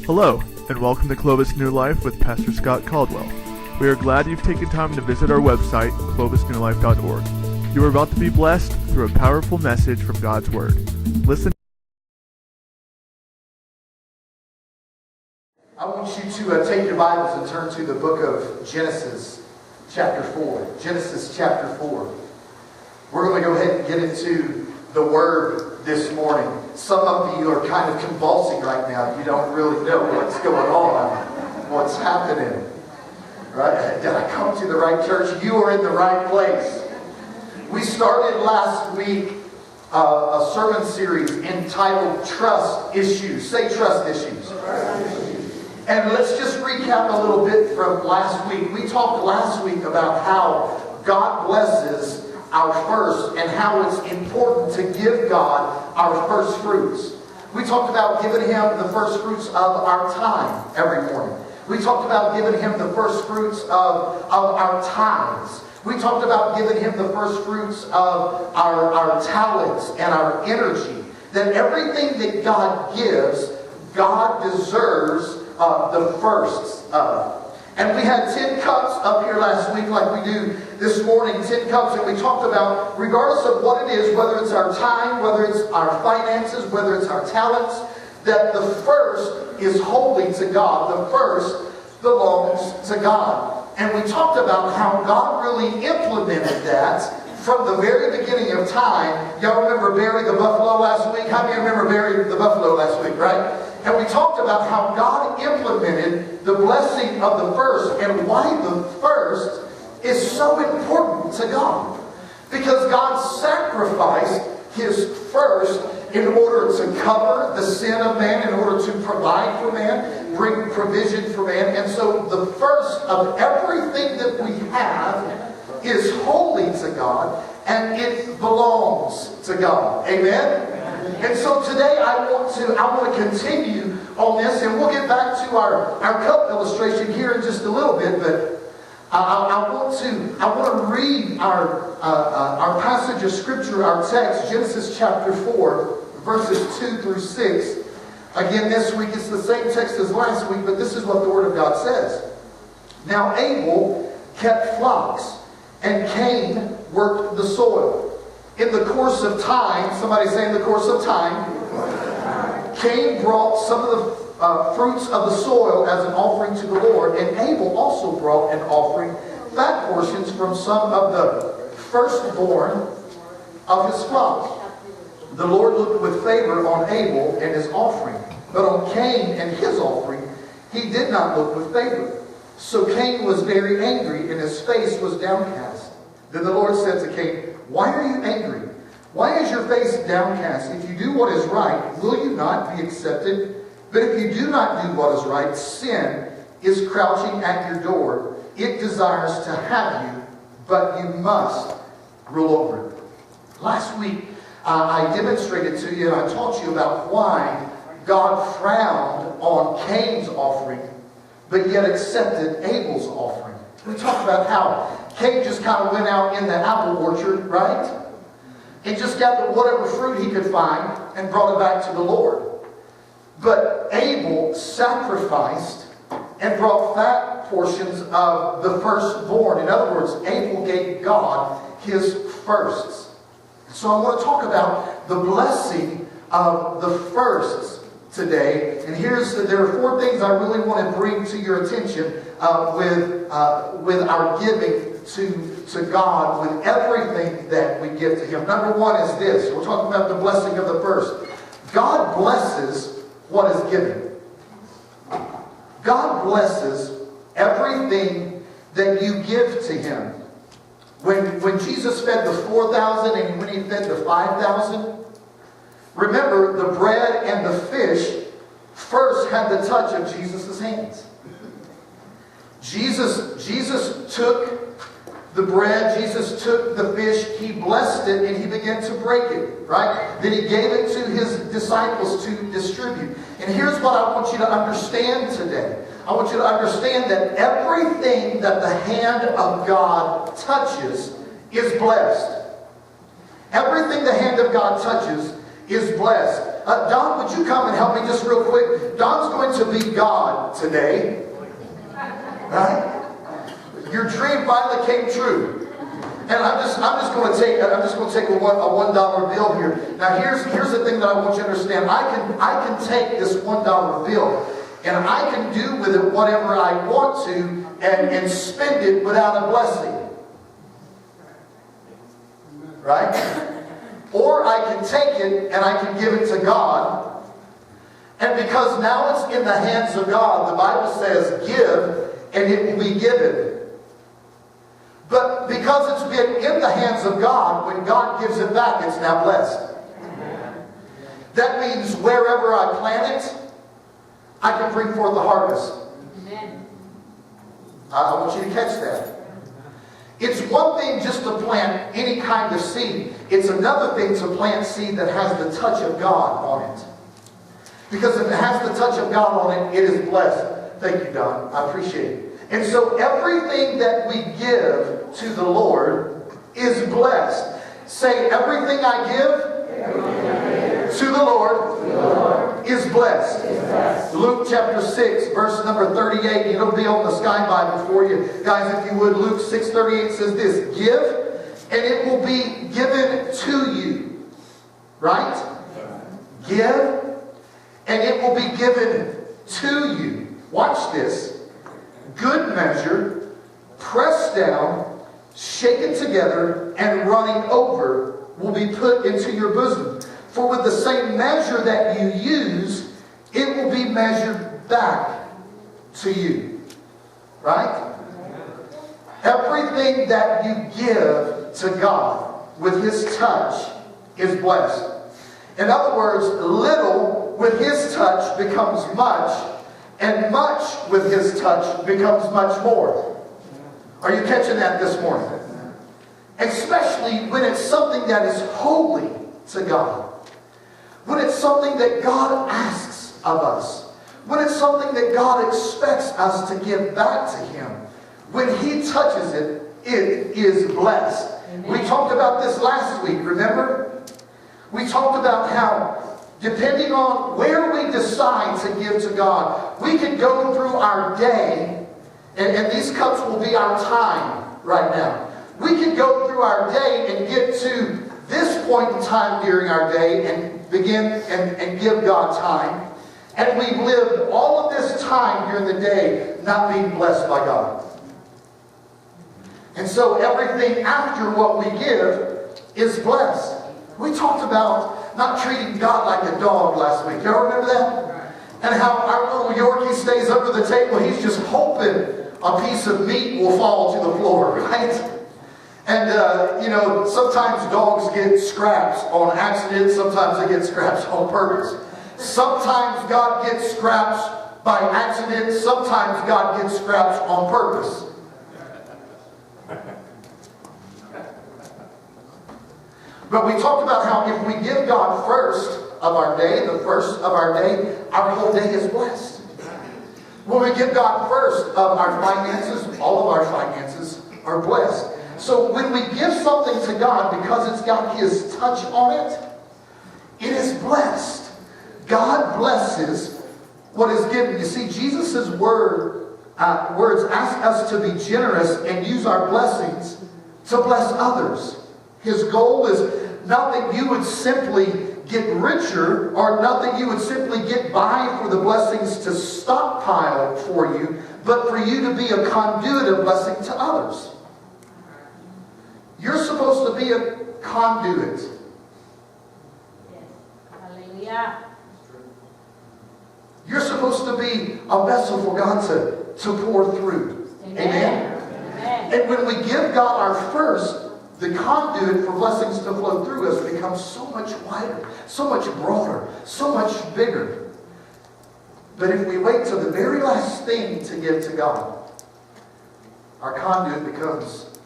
Hello, and welcome to Clovis New Life with Pastor Scott Caldwell. We are glad you've taken time to visit our website, clovisnewlife.org. You are about to be blessed through a powerful message from God's Word. Listen. I want you to take your Bibles and turn to the book of Genesis, chapter 4. Genesis, chapter 4. We're going to go ahead and get into the Word this morning. Some of you are kind of convulsing right now. You don't really know what's going on, what's happening. Right? Did I come to the right church? You are in the right place. We started last week a sermon series entitled Trust Issues. Say trust issues. And let's just recap a little bit from last week. We talked last week about how God blesses our first and how it's important to give God our first fruits. We talked about giving Him the first fruits of our time every morning. We talked about giving Him the first fruits of our tithes. We talked about giving Him the first fruits of our talents and our energy. That everything that God gives, God deserves the firsts of. And we had 10 cups up here last week like we do this morning, 10 cups, and we talked about, regardless of what it is, whether it's our time, whether it's our finances, whether it's our talents, that the first is holy to God. The first belongs to God. And we talked about how God really implemented that from the very beginning of time. Y'all remember Barry the buffalo last week? How many remember Barry the buffalo last week, right? And we talked about how God implemented the blessing of the first and why the first is so important to God. Because God sacrificed His first in order to cover the sin of man, in order to provide for man, bring provision for man. And so the first of everything that we have is holy to God, and it belongs to God. Amen? And so today I want to continue on this, and we'll get back to our cup illustration here in just a little bit, but I want to read our passage of Scripture, our text, Genesis chapter 4, verses 2 through 6. Again, this week it's the same text as last week, but this is what the Word of God says. Now Abel kept flocks, and Cain worked the soil. In the course of time, somebody say in the course of time, Cain brought some of the fruits of the soil as an offering to the Lord, and Abel also brought an offering, fat portions from some of the firstborn of his flock. The Lord looked with favor on Abel and his offering, but on Cain and his offering He did not look with favor. So Cain was very angry, and his face was downcast. Then the Lord said to Cain, "Why are you angry? Why is your face downcast? If you do what is right, will you not be accepted? But if you do not do what is right, sin is crouching at your door. It desires to have you, but you must rule over it." Last week, I demonstrated to you and I taught you about why God frowned on Cain's offering, but yet accepted Abel's offering. We talked about how Cain just kind of went out in the apple orchard, right? And just gathered whatever fruit he could find and brought it back to the Lord. But Abel sacrificed and brought fat portions of the firstborn. In other words, Abel gave God his firsts. So I want to talk about the blessing of the firsts today. And there are 4 things I really want to bring to your attention with our giving to God, with everything that we give to Him. Number 1 is this. We're talking about the blessing of the first. God blesses what is given. God blesses everything that you give to Him. When Jesus fed the 4,000 and when He fed the 5,000, remember the bread and the fish first had the touch of Jesus' hands. Jesus took the bread, Jesus took the fish, He blessed it, and He began to break it, right? Then He gave it to His disciples to distribute. And here's what I want you to understand today. I want you to understand that everything that the hand of God touches is blessed. Everything the hand of God touches is blessed. Don, would you come and help me just real quick? Don's going to be God today. Right? Your dream finally came true. And I'm just going to take a $1 bill here. Now here's the thing that I want you to understand. I can take this $1 bill and I can do with it whatever I want to and spend it without a blessing. Right? Or I can take it and I can give it to God. And because now it's in the hands of God, the Bible says, give and it will be given. But because it's been in the hands of God, when God gives it back, it's now blessed. That means wherever I plant it, I can bring forth the harvest. I want you to catch that. It's one thing just to plant any kind of seed. It's another thing to plant seed that has the touch of God on it. Because if it has the touch of God on it, it is blessed. Thank you, Don. I appreciate it. And so everything that we give to the Lord is blessed. Say, everything I give to the Lord is blessed. Luke chapter 6, verse number 38. It'll be on the Sky Bible for you. Guys, if you would, Luke 6:38 says this. Give, and it will be given to you. Right? Give, and it will be given to you. Watch this. Good measure, pressed down, shaken together, and running over will be put into your bosom. For with the same measure that you use, it will be measured back to you. Right? Everything that you give to God with His touch is blessed. In other words, little with His touch becomes much, and much with His touch becomes much more. Are you catching that this morning? Especially when it's something that is holy to God. When it's something that God asks of us. When it's something that God expects us to give back to Him. When He touches it, it is blessed. Amen. We talked about this last week, remember? We talked about how depending on where we decide to give to God, we can go through our day, and these cups will be our time right now. We can go through our day and get to this point in time during our day and begin and give God time. And we've lived all of this time during the day not being blessed by God. And so everything after what we give is blessed. We talked about not treating God like a dog last week. Y'all remember that? And how our little Yorkie stays under the table. He's just hoping a piece of meat will fall to the floor, right? And, sometimes dogs get scraps on accident. Sometimes they get scraps on purpose. Sometimes God gets scraps by accident. Sometimes God gets scraps on purpose. But we talked about how if we give God first of our day, the first of our day, our whole day is blessed. When we give God first of our finances, all of our finances are blessed. So when we give something to God because it's got His touch on it, it is blessed. God blesses what is given. You see, Jesus' words ask us to be generous and use our blessings to bless others. His goal is not that you would simply get richer or not that you would simply get by for the blessings to stockpile for you, but for you to be a conduit of blessing to others. You're supposed to be a conduit. Yes. Hallelujah. You're supposed to be a vessel for God to pour through. Amen. Amen. And when we give God our first, the conduit for blessings to flow through us becomes so much wider, so much broader, so much bigger. But if we wait till the very last thing to give to God, our conduit becomes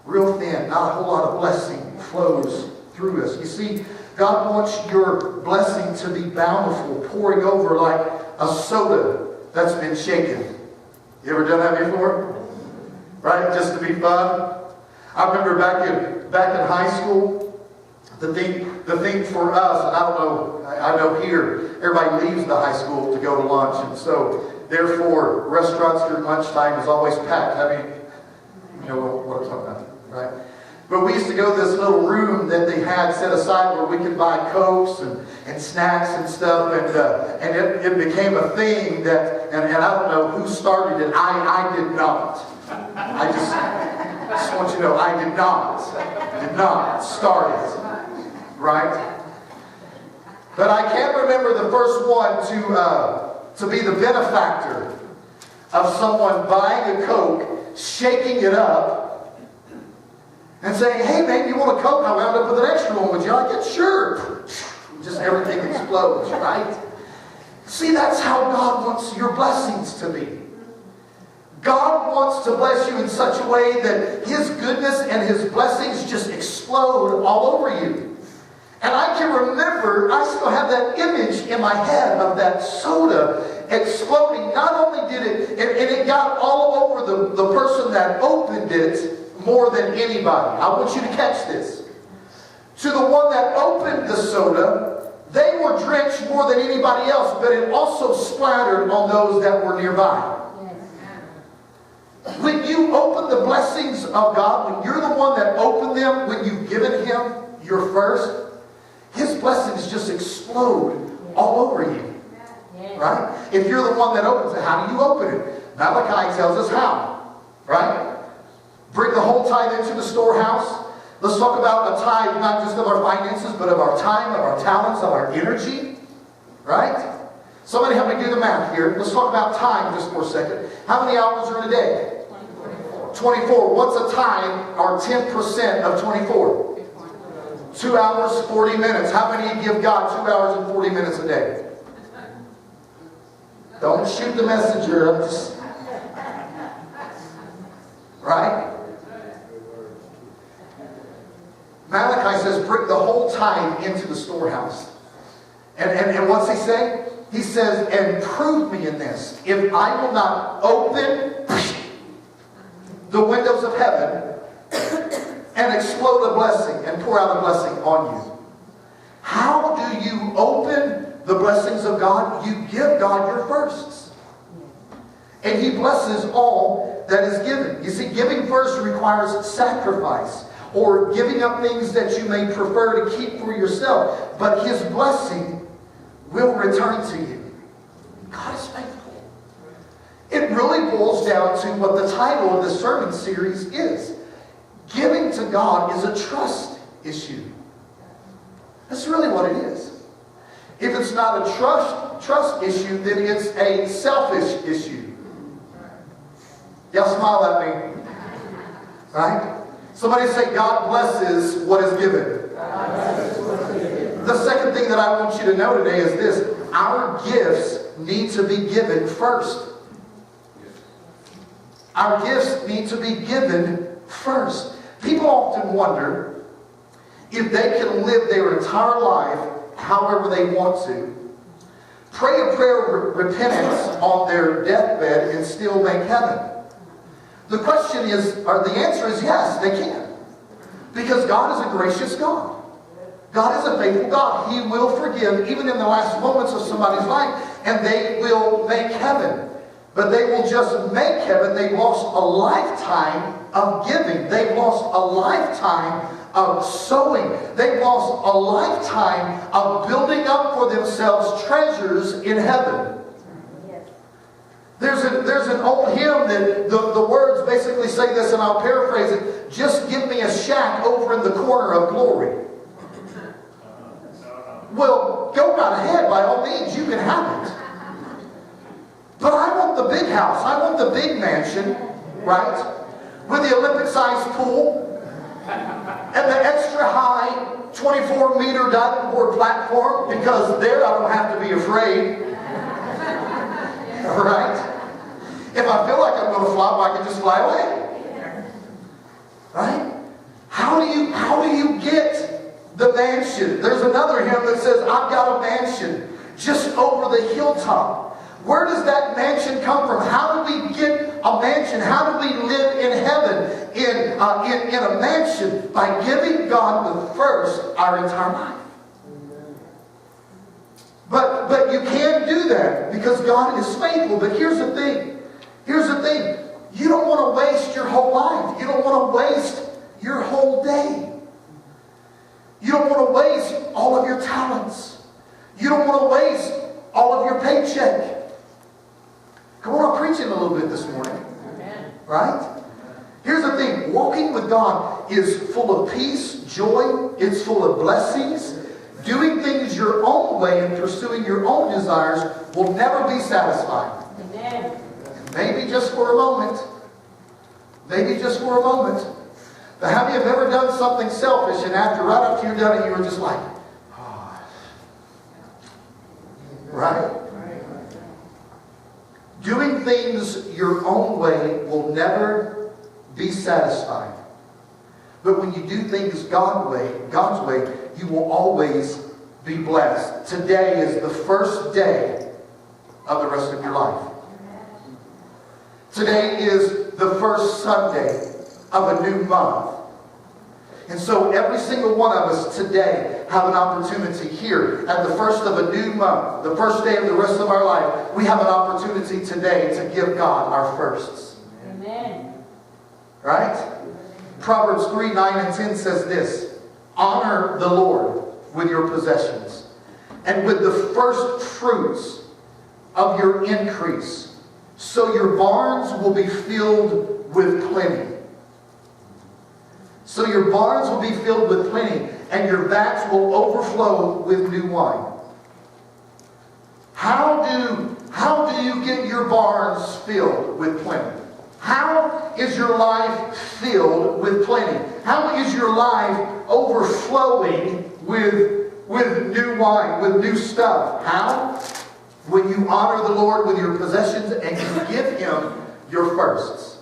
real thin. Not a whole lot of blessing flows through us. You see, God wants your blessing to be bountiful, pouring over like a soda that's been shaken. You ever done that before? Right? Just to be fun? I remember back in high school, the thing the thing for us, and I know here, everybody leaves the high school to go to lunch, and so therefore, restaurants during lunchtime is always packed. I mean, you know what I'm talking about, right? But we used to go to this little room that they had set aside where we could buy Cokes and snacks and stuff, and it became a thing that, and I don't know who started it. I did not. I just want you to know, I did not start it, right? But I can't remember the first one to be the benefactor of someone buying a Coke, shaking it up, and saying, hey man, you want a Coke? I wound up with an extra one. Would you like it? Sure. Just everything explodes, right? See, that's how God wants your blessings to be. God wants to bless you in such a way that His goodness and His blessings just explode all over you. And I can remember, I still have that image in my head of that soda exploding. Not only did it, and it got all over the person that opened it more than anybody. I want you to catch this. To the one that opened the soda, they were drenched more than anybody else, but it also splattered on those that were nearby. When you open the blessings of God, when you're the one that opened them, when you've given Him your first, His blessings just explode all over you. Right? If you're the one that opens it, how do you open it? Malachi tells us how. Right? Bring the whole tithe into the storehouse. Let's talk about a tithe, not just of our finances, but of our time, of our talents, of our energy. Right? Somebody help me do the math here. Let's talk about time just for a second. How many hours are in a day? 24. What's a tithe, or 10% of 24? 2 hours, 40 minutes. How many give God 2 hours and 40 minutes a day? Don't shoot the messenger. I'm just... Right? Malachi says, bring the whole tithe into the storehouse. And what's he say? He says, and prove me in this. If I will not open the windows of heaven and explode a blessing and pour out a blessing on you. How do you open the blessings of God? You give God your firsts. And He blesses all that is given. You see, giving first requires sacrifice, or giving up things that you may prefer to keep for yourself. But His blessing will return to you. God is faithful. It really boils down to what the title of this sermon series is. Giving to God is a trust issue. That's really what it is. If it's not a trust issue, then it's a selfish issue. Y'all smile at me. Right? Somebody say, God blesses what is given. The second thing that I want you to know today is this. Our gifts need to be given first. Our gifts need to be given first. People often wonder if they can live their entire life however they want to, pray a prayer of repentance on their deathbed, and still make heaven. The question is, or the answer is yes, they can. Because God is a gracious God. God is a faithful God. He will forgive even in the last moments of somebody's life, and they will make heaven. But they will just make heaven. They've lost a lifetime of giving. They've lost a lifetime of sowing. They've lost a lifetime of building up for themselves treasures in heaven. There's an old hymn that the words basically say this, and I'll paraphrase it. Just give me a shack over in the corner of glory. Well, go right ahead, by all means, you can have it. But I want the big house. I want the big mansion, right? With the Olympic-sized pool and the extra high 24-meter diving board platform, because there I don't have to be afraid. Right? If I feel like I'm going to fly, I can just fly away. Right? How do you get the mansion? There's another hymn that says, I've got a mansion just over the hilltop. Where does that mansion come from? How do we get a mansion? How do we live in heaven in a mansion? By giving God the first our entire life. But you can do that because God is faithful. But here's the thing. Here's the thing. You don't want to waste your whole life. You don't want to waste your whole day. You don't want to waste all of your talents. You don't want to waste all of your paycheck. Come on, I'm preaching a little bit this morning. Amen. Right? Here's the thing. Walking with God is full of peace, joy. It's full of blessings. Doing things your own way and pursuing your own desires will never be satisfying. Amen. Maybe just for a moment. Maybe just for a moment. But have you ever done something selfish and right after you're done it, you were just like, oh. Right? Doing things your own way will never be satisfying. But when you do things God's way, you will always be blessed. Today is the first day of the rest of your life. Today is the first Sunday of a new month. And so every single one of us today have an opportunity here at the first of a new month, the first day of the rest of our life. We have an opportunity today to give God our firsts. Amen. Right? Proverbs 3, 9 and 10 says this: honor the Lord with your possessions and with the first fruits of your increase, so your barns will be filled with plenty. So your barns will be filled with plenty, and your vats will overflow with new wine. How do you get your barns filled with plenty? How is your life filled with plenty? How is your life overflowing with new wine, with new stuff? How? When you honor the Lord with your possessions and you give Him your firsts.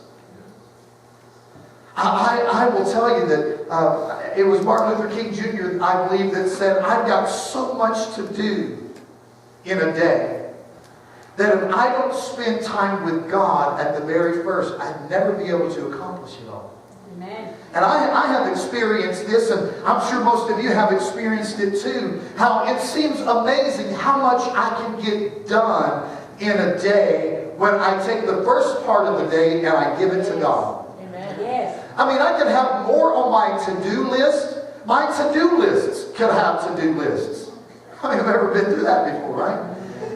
I will tell you that it was Martin Luther King Jr., I believe, that said, I've got so much to do in a day that if I don't spend time with God at the very first, I'd never be able to accomplish it all. Amen. And I have experienced this, and I'm sure most of you have experienced it too, how it seems amazing how much I can get done in a day when I take the first part of the day and I give it to God. Amen. Yes. I mean, I could have more on my to-do list. My to-do lists could have to-do lists. I mean, I've ever been through that before, right?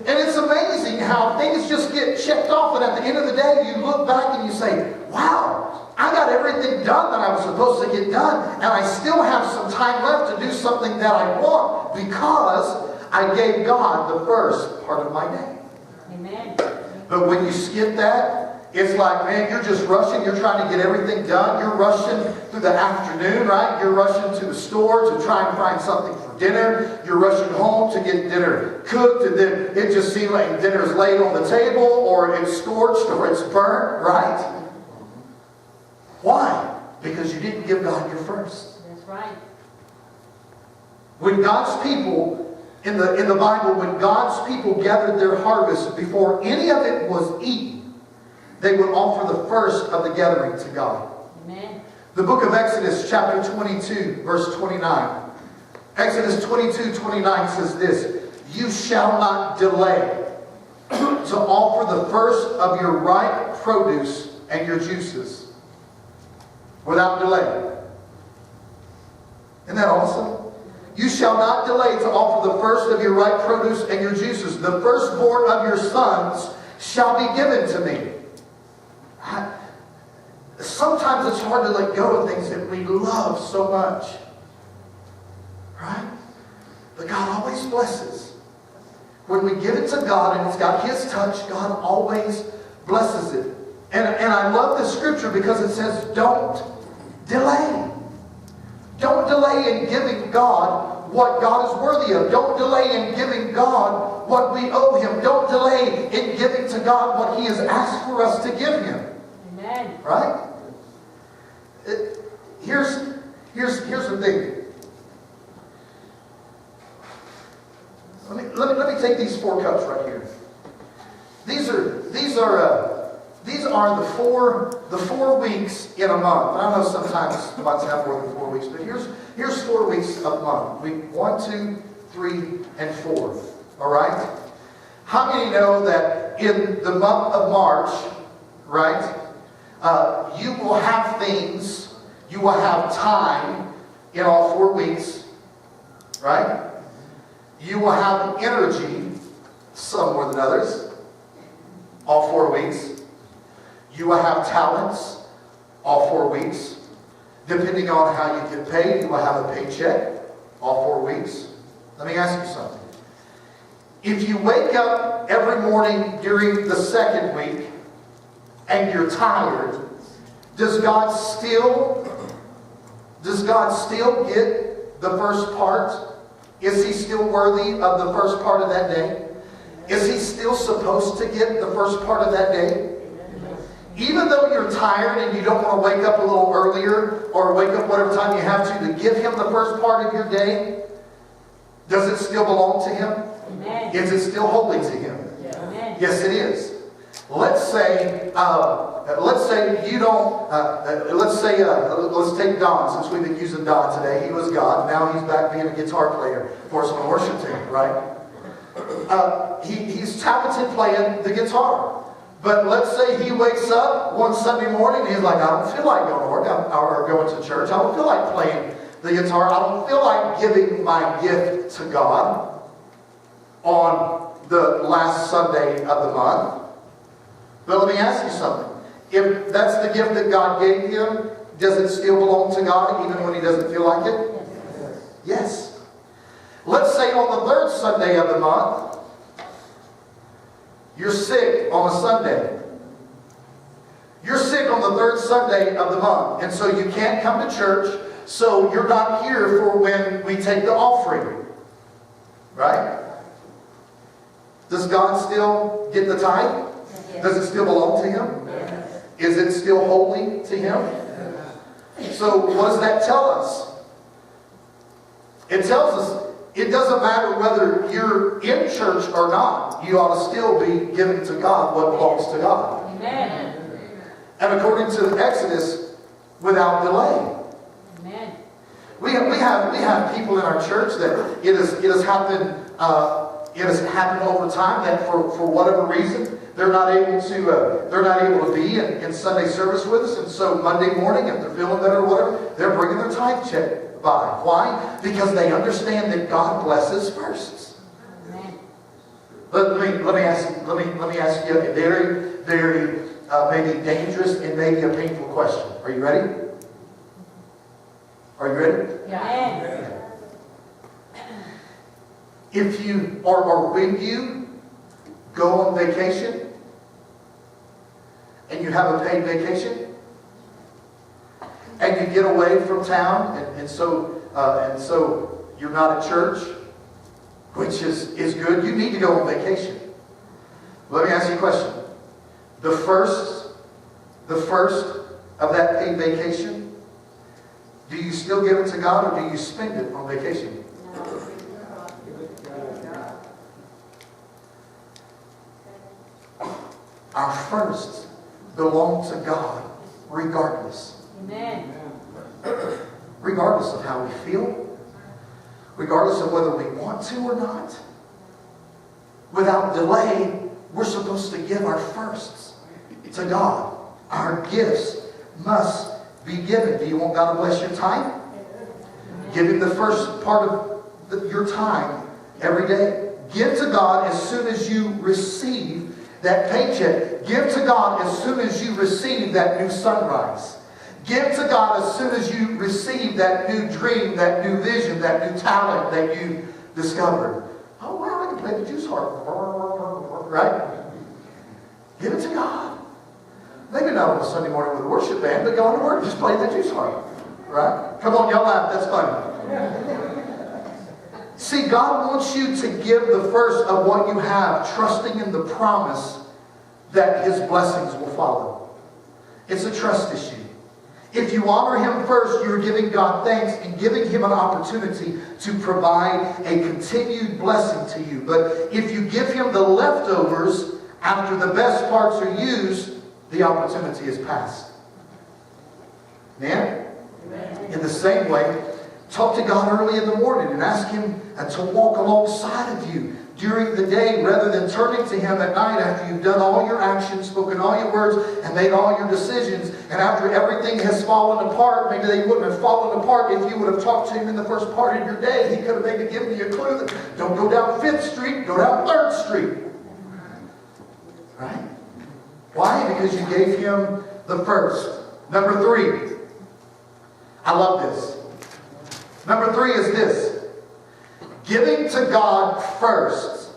And it's amazing how things just get checked off, and at the end of the day, you look back and you say, wow, I got everything done that I was supposed to get done, and I still have some time left to do something that I want because I gave God the first part of my day. Amen. But when you skip that, it's like, man, you're just rushing. You're trying to get everything done. You're rushing through the afternoon, right? You're rushing to the store to try and find something for dinner. You're rushing home to get dinner cooked, and then it just seems like dinner's laid on the table, or it's scorched, or it's burnt, right? Why? Because you didn't give God your first. That's right. When God's people, in the Bible, when God's people gathered their harvest, before any of it was eaten, they would offer the first of the gathering to God. Amen. The book of Exodus, chapter 22, verse 29. Exodus 22, 29 says this: you shall not delay to offer the first of your ripe produce and your juices without delay. Isn't that awesome? You shall not delay to offer the first of your ripe produce and your juices. The firstborn of your sons shall be given to me. Sometimes it's hard to let go of things that we love so much. Right? But God always blesses. When we give it to God and it's got His touch, God always blesses it. And I love this scripture because it says, don't delay. Don't delay in giving God what God is worthy of. Don't delay in giving God what we owe Him. Don't delay in giving to God what He has asked for us to give Him. Amen. Right? Here's the thing. Let me take these 4 cups right here. These are the 4 weeks in a month. I know sometimes months have more than 4 weeks, but here's 4 weeks of a month. Week 1, 2, 3, and 4. All right? How many know that in the month of March, right, you will have things, you will have time in all 4 weeks, right? You will have energy, some more than others, all 4 weeks. You will have talents, all 4 weeks. Depending on how you get paid, you will have a paycheck, all 4 weeks. Let me ask you something. If you wake up every morning during the second week and you're tired, does God still get the first part? Is he still worthy of the first part of that day? Is he still supposed to get the first part of that day? Even though you're tired and you don't want to wake up a little earlier or wake up whatever time you have to give him the first part of your day, does it still belong to him? Amen. Is it still holy to him? Amen. Yes, it is. Let's say you don't. Let's take Don, since we've been using Don today. He was God. Now he's back being a guitar player for us on the worship team, right? He's talented playing the guitar. But let's say he wakes up one Sunday morning and he's like, I don't feel like going to work or going to church. I don't feel like playing the guitar. I don't feel like giving my gift to God on the last Sunday of the month. But let me ask you something. If that's the gift that God gave him, does it still belong to God even when he doesn't feel like it? Yes. Let's say on the third Sunday of the month, you're sick on a Sunday. You're sick on the third Sunday of the month. And so you can't come to church. So you're not here for when we take the offering. Right? Does God still get the tithe? Does it still belong to him? Is it still holy to him? So what does that tell us? It tells us it doesn't matter whether you're in church or not. You ought to still be giving to God what belongs to God. Amen. And according to Exodus, without delay. Amen. We have people in our church that it has happened over time that for whatever reason they're not able to be in Sunday service with us, and so Monday morning, if they're feeling better or whatever, they're bringing their tithe check by. Why? Because they understand that God blesses first. Amen. Let me ask you a very, very maybe dangerous and maybe a painful question. Are you ready? Are you ready? Amen. If you or when you go on vacation and you have a paid vacation and you get away from town and so you're not at church, which is good. You need to go on vacation. Let me ask you a question. The first of that paid vacation, do you still give it to God or do you spend it on vacation? Our first belong to God regardless. Amen. Regardless of how we feel. Regardless of whether we want to or not. Without delay, we're supposed to give our firsts to God. Our gifts must be given. Do you want God to bless your time? Give him the first part of your time every day. Give to God as soon as you receive that paycheck. Give to God as soon as you receive that new sunrise. Give to God as soon as you receive that new dream, that new vision, that new talent that you discovered. Oh wow, I can play the juice harp. Right? Give it to God. Maybe not on a Sunday morning with a worship band, but go on to work, just play the juice harp. Right? Come on, y'all laugh. That's funny. See, God wants you to give the first of what you have, trusting in the promise that his blessings will follow. It's a trust issue. If you honor him first, you're giving God thanks and giving him an opportunity to provide a continued blessing to you. But if you give him the leftovers after the best parts are used, the opportunity is passed. Amen? Amen. In the same way, talk to God early in the morning and ask him to walk alongside of you during the day rather than turning to Him at night after you've done all your actions, spoken all your words, and made all your decisions. And after everything has fallen apart, maybe they wouldn't have fallen apart if you would have talked to Him in the first part of your day. He could have maybe given you a clue that don't go down 5th Street, go down 3rd Street. Right? Why? Because you gave Him the first. Number 3. I love this. Number 3 is this. Giving to God first.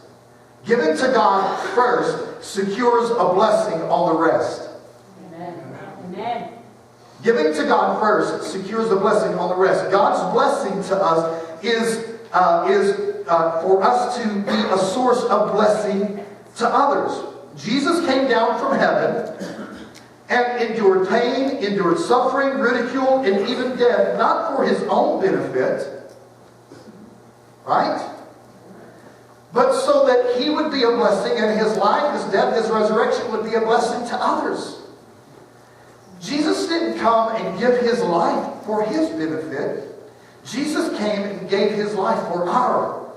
Giving to God first secures a blessing on the rest. Amen. Amen. Giving to God first secures a blessing on the rest. God's blessing to us is for us to be a source of blessing to others. Jesus came down from heaven and endured pain, endured suffering, ridicule, and even death, not for His own benefit, right? But so that He would be a blessing, and His life, His death, His resurrection would be a blessing to others. Jesus didn't come and give His life for His benefit. Jesus came and gave His life for our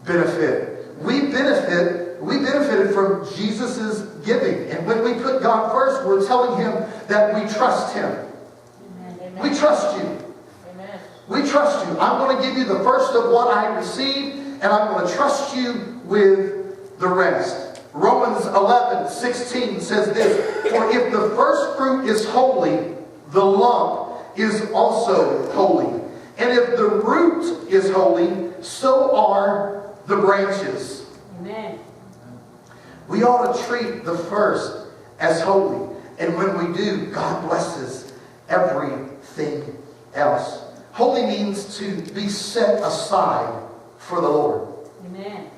benefit. We benefited from Jesus' giving. And when we put God first, we're telling Him that we trust Him. Amen. We trust you. Amen. We trust you. I'm going to give you the first of what I received, and I'm going to trust you with the rest. Romans 11:16 says this, "For if the first fruit is holy, the lump is also holy. And if the root is holy, so are the branches." Amen. We ought to treat the first as holy. And when we do, God blesses everything else. Holy means to be set aside for the Lord. Amen.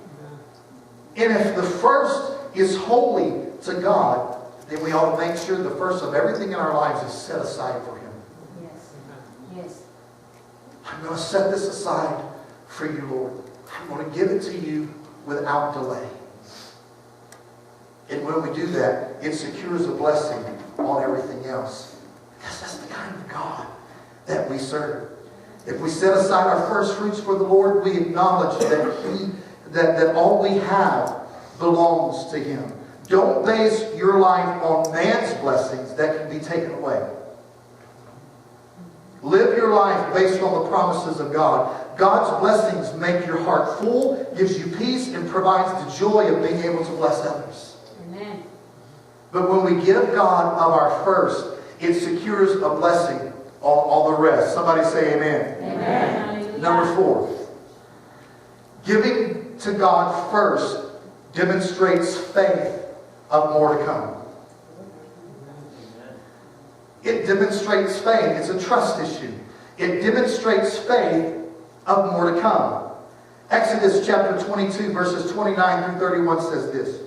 And if the first is holy to God, then we ought to make sure the first of everything in our lives is set aside for Him. Yes. Yes. I'm going to set this aside for you, Lord. I'm going to give it to you without delay. And when we do that, it secures a blessing on everything else. Because that's the kind of God that we serve. If we set aside our first fruits for the Lord, we acknowledge that all we have belongs to Him. Don't base your life on man's blessings that can be taken away. Live your life based on the promises of God. God's blessings make your heart full, gives you peace, and provides the joy of being able to bless others. Amen. But when we give God of our first, it secures a blessing on all the rest. Somebody say amen. Amen. Number 4. Giving to God first demonstrates faith of more to come. It demonstrates faith. It's a trust issue. It demonstrates faith of more to come. Exodus chapter 22 verses 29 through 31 says this.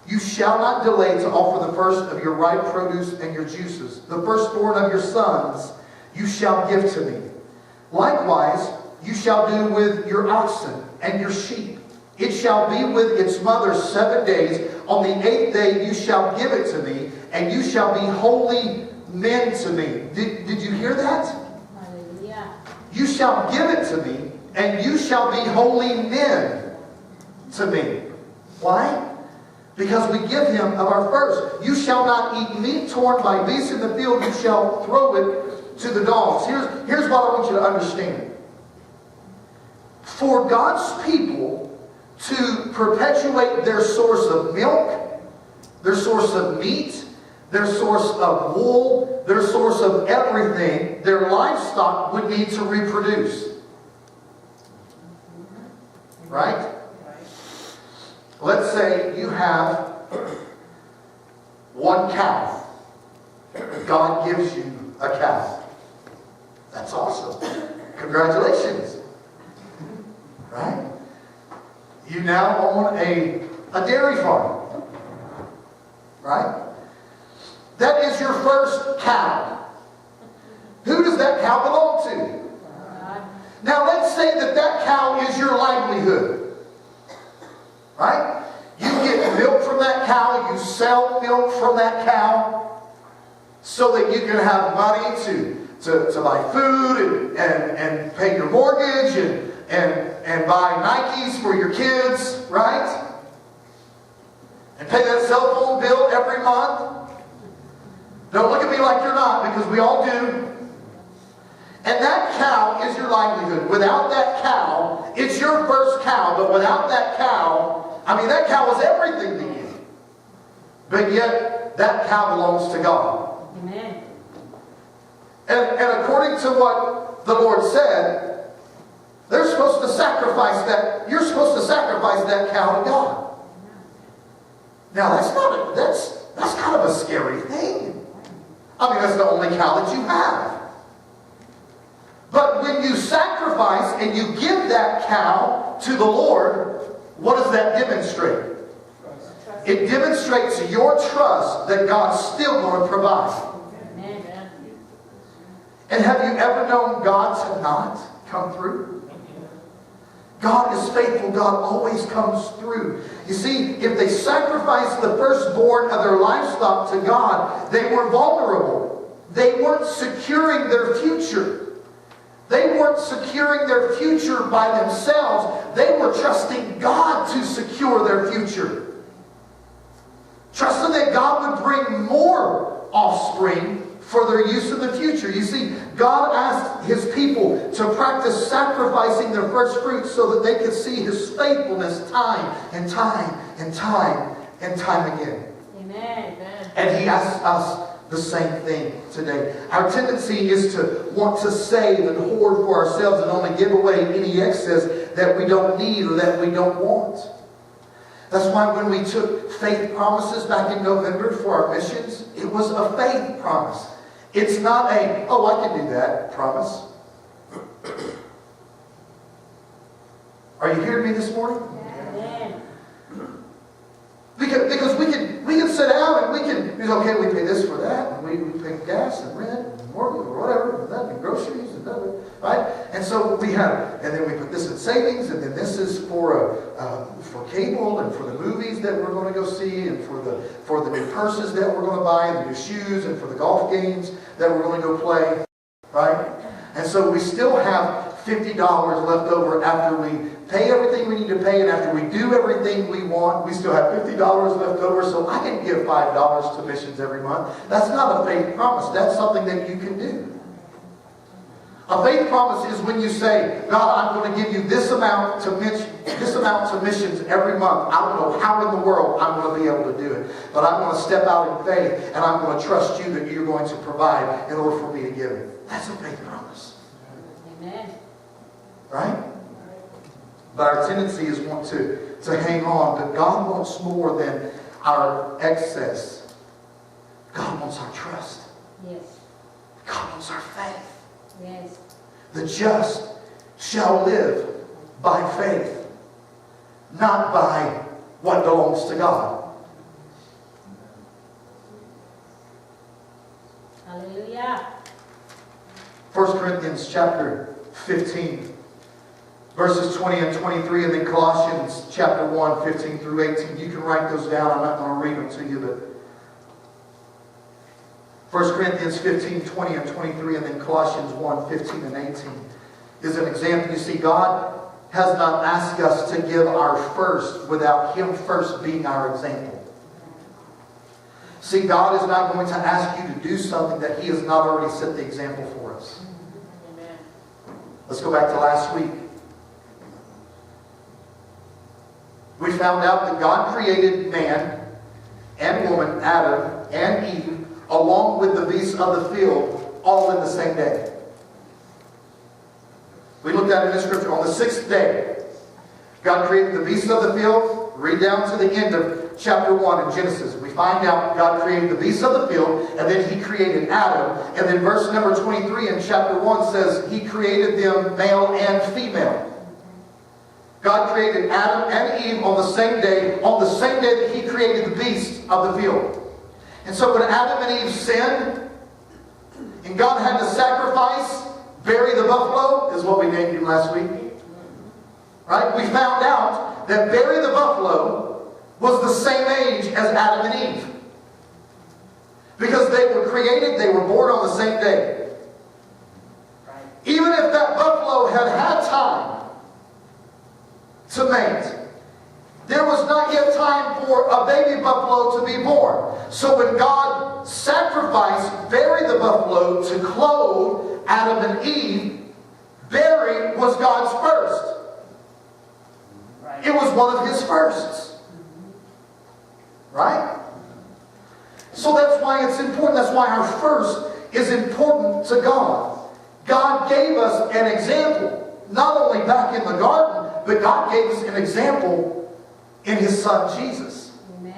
"You shall not delay to offer the first of your ripe produce and your juices. The firstborn of your sons you shall give to me. Likewise, you shall do with your oxen and your sheep. It shall be with its mother 7 days. On the 8th day you shall give it to me, and you shall be holy men to me." Did you hear that? Hallelujah. You shall give it to me, and you shall be holy men to me. Why? Because we give Him of our first. "You shall not eat meat torn by beasts in the field. You shall throw it to the dogs." Here's what I want you to understand. For God's people to perpetuate their source of milk, their source of meat, their source of wool, their source of everything, their livestock would need to reproduce. Right? Let's say you have one cow. God gives you a cow. That's awesome. Congratulations. Right? You now own a dairy farm. Right? That is your first cow. Who does that cow belong to? God. Now let's say that cow is your livelihood. Right? You get milk from that cow. You sell milk from that cow so that you can have money to buy food and pay your mortgage and and buy Nikes for your kids, right? And pay that cell phone bill every month. Don't look at me like you're not, because we all do. And that cow is your livelihood. Without that cow, it's your first cow, but without that cow, that cow was everything to you. But yet, that cow belongs to God. Amen. And according to what the Lord said, they're supposed to sacrifice that. You're supposed to sacrifice that cow to God. Now that's kind of a scary thing. That's the only cow that you have. But when you sacrifice and you give that cow to the Lord, what does that demonstrate? It demonstrates your trust that God's still going to provide. Amen. And have you ever known God to not come through? God is faithful. God always comes through. You see, if they sacrificed the firstborn of their livestock to God, they were vulnerable. They weren't securing their future. They weren't securing their future by themselves. They were trusting God to secure their future. Trusting that God would bring more offspring for their use in the future. You see, God asked His people to practice sacrificing their first fruits so that they could see His faithfulness time and time and time and time again. Amen. And He asks us the same thing today. Our tendency is to want to save and hoard for ourselves and only give away any excess that we don't need or that we don't want. That's why when we took faith promises back in November for our missions, it was a faith promise. It's not a, oh, I can do that promise. Are you hearing me this morning? Amen. Because we can sit down and we can, okay, we pay this for that, and we pay gas and rent and mortgage or whatever, and that, and groceries and that, right? And so we have, and then we put this in savings, and then this is for cable and for the movies that we're going to go see, and for the new purses that we're going to buy, and the new shoes, and for the golf games that we're going to go play, right? And so we still have $50 left over after we pay everything we need to pay, and after we do everything we want, we still have $50 left over, so I can give $5 to missions every month. That's not a faith promise. That's something that you can do. A faith promise is when you say, God, I'm going to give you this amount to missions every month. I don't know how in the world I'm going to be able to do it, but I'm going to step out in faith, and I'm going to trust you that you're going to provide in order for me to give it. That's a faith promise. Amen. Right? But our tendency is want to hang on. But God wants more than our excess. God wants our trust. Yes. God wants our faith. Yes. The just shall live by faith, not by what belongs to God. Hallelujah. 1 Corinthians chapter 15. Verses 20 and 23, and then Colossians chapter 1, 15 through 18. You can write those down. I'm not going to read them to you, but 1 Corinthians 15, 20 and 23, and then Colossians 1, 15 and 18 is an example. You see, God has not asked us to give our first without Him first being our example. See, God is not going to ask you to do something that He has not already set the example for us. Amen. Let's go back to last week. We found out that God created man and woman, Adam and Eve, along with the beasts of the field, all in the same day. We looked at it in the scripture. On the sixth day, God created the beasts of the field. Read down to the end of chapter 1 in Genesis. We find out God created the beasts of the field, and then He created Adam. And then verse number 23 in chapter 1 says He created them male and female. God created Adam and Eve on the same day that He created the beasts of the field. And so when Adam and Eve sinned, and God had to sacrifice, bury the buffalo, is what we named him last week. Right? We found out that Barry the buffalo was the same age as Adam and Eve. Because they were created, they were born on the same day. Even if that buffalo had had time to mate. There was not yet time for a baby buffalo to be born. So when God sacrificed, buried the buffalo to clothe Adam and Eve, Barry was God's first. It was one of his firsts. Right? So that's why it's important. That's why our first is important to God. God gave us an example, not only back in the garden, but God gave us an example in His Son Jesus. Amen.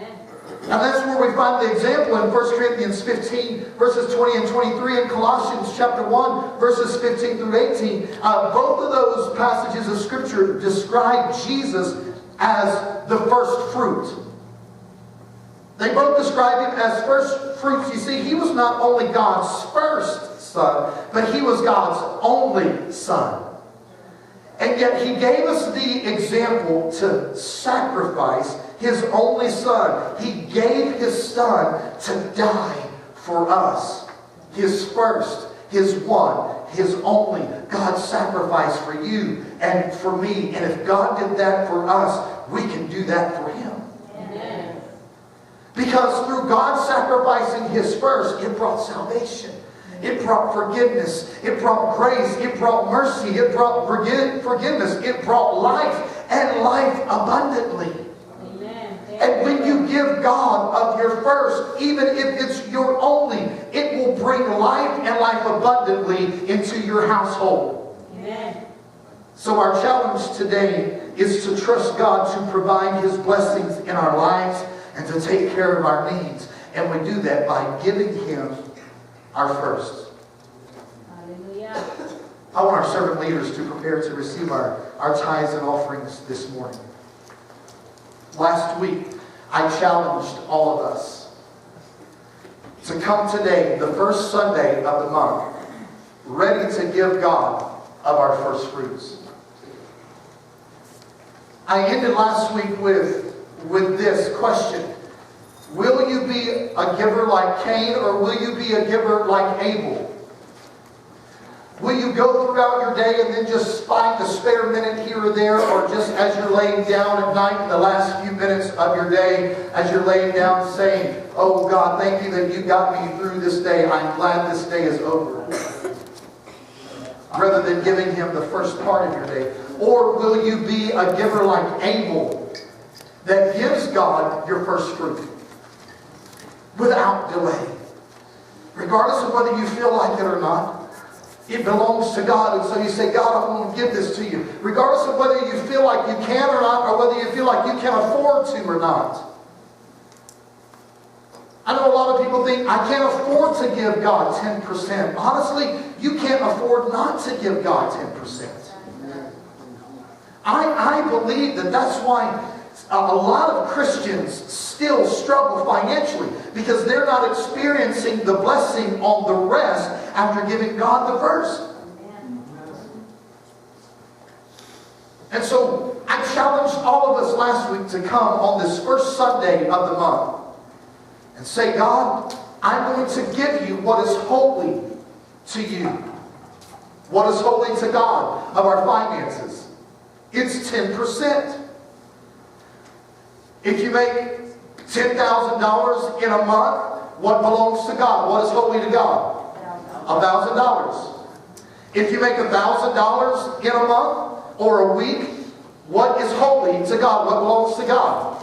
And that's where we find the example in 1 Corinthians 15, verses 20 and 23, and Colossians chapter 1, verses 15 through 18. Both of those passages of Scripture describe Jesus as the first fruit. They both describe Him as first fruits. You see, He was not only God's first Son, but He was God's only Son. And yet He gave us the example to sacrifice His only Son. He gave His Son to die for us. His first, His one, His only. God sacrificed for you and for me. And if God did that for us, we can do that for Him. Amen. Because through God sacrificing His first, it brought salvation. It brought forgiveness. It brought grace. It brought mercy. It brought forgiveness. It brought life, and life abundantly. Amen. And when you give God of your first, even if it's your only, it will bring life and life abundantly into your household. Amen. So our challenge today is to trust God to provide His blessings in our lives and to take care of our needs. And we do that by giving Him our first. Hallelujah. I want our servant leaders to prepare to receive our tithes and offerings this morning. Last week, I challenged all of us to come today, the first Sunday of the month, ready to give God of our first fruits. I ended last week with this question. Will you be a giver like Cain, or will you be a giver like Abel? Will you go throughout your day and then just find a spare minute here or there, or just as you're laying down at night in the last few minutes of your day, as you're laying down saying, oh God, thank you that you got me through this day. I'm glad this day is over. Rather than giving Him the first part of your day. Or will you be a giver like Abel that gives God your first fruit without delay? Regardless of whether you feel like it or not, it belongs to God. And so you say, God, I'm going to give this to you. Regardless of whether you feel like you can or not, or whether you feel like you can afford to or not. I know a lot of people think, I can't afford to give God 10%. Honestly, you can't afford not to give God 10%. I believe that that's why a lot of Christians still struggle financially, because they're not experiencing the blessing on the rest after giving God the first. And so I challenged all of us last week to come on this first Sunday of the month and say, God, I'm going to give you what is holy to you. What is holy to God of our finances? It's 10%. If you make $10,000 in a month, what belongs to God? What is holy to God? $1,000. If you make $1,000 in a month or a week, what is holy to God? What belongs to God?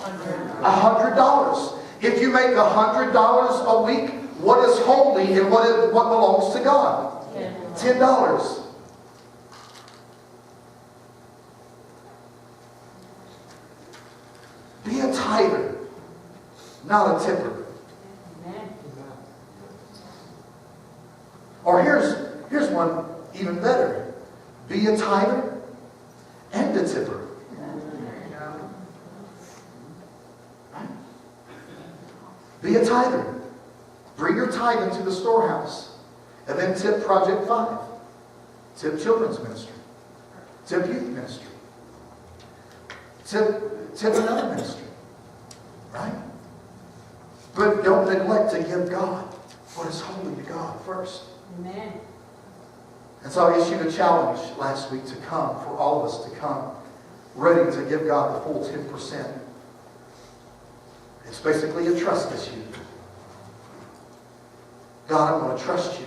$100. If you make $100 a week, what is holy and what belongs to God? $10. Be a tither, not a tipper. Or here's one even better. Be a tither and a tipper. Be a tither. Bring your tithe into the storehouse. And then tip Project 5. Tip children's ministry. Tip youth ministry. Tip another ministry. Right? But don't neglect to give God what is holy to God first. Amen. And so I issued a challenge last week to come, for all of us to come ready to give God the full 10%. It's basically a trust issue. God, I'm going to trust you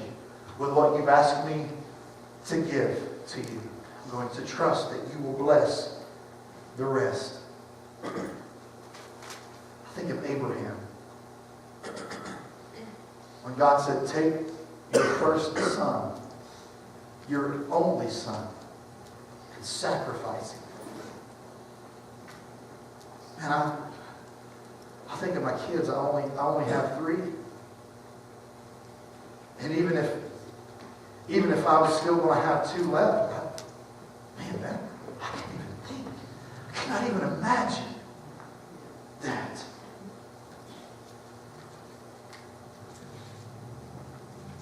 with what you've asked me to give to you. I'm going to trust that you will bless the rest. I think of Abraham. When God said, take your first son, your only son, and sacrifice him. And I think of my kids, I only have 3. And even if I was still going to have 2 left, I can't even think. I cannot even imagine that.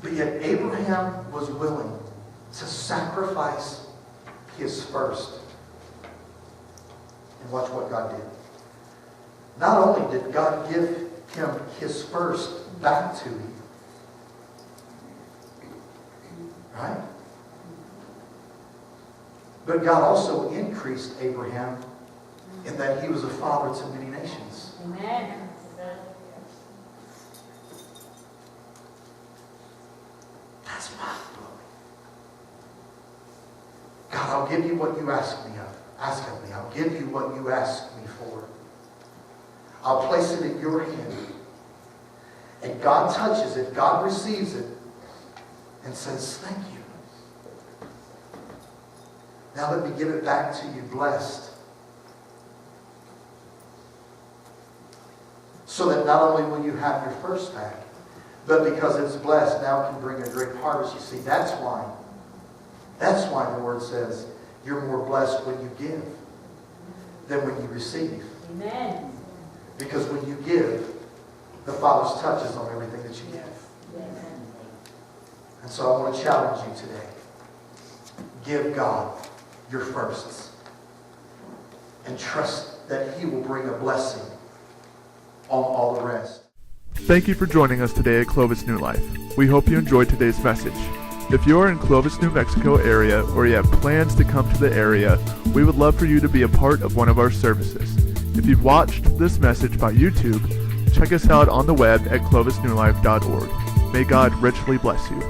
But yet Abraham was willing to sacrifice his first. And watch what God did. Not only did God give him his first back to him, right? But God also increased Abraham in that he was a father to many nations. Amen. That's mind-blowing. God, I'll give you what you ask of me. I'll give you what you ask me for. I'll place it in your hand. And God touches it. God receives it and says, thank you. Now let me give it back to you blessed. So that not only will you have your first back, but because it's blessed, now it can bring a great harvest. You see, that's why the word says you're more blessed when you give than when you receive. Amen. Because when you give, the Father's touch is on everything that you give. Amen. And so I want to challenge you today. Give God your firsts. And trust that He will bring a blessing on all the rest. Thank you for joining us today at Clovis New Life. We hope you enjoyed today's message. If you are in Clovis, New Mexico area, or you have plans to come to the area, we would love for you to be a part of one of our services. If you've watched this message by YouTube, check us out on the web at clovisnewlife.org. May God richly bless you.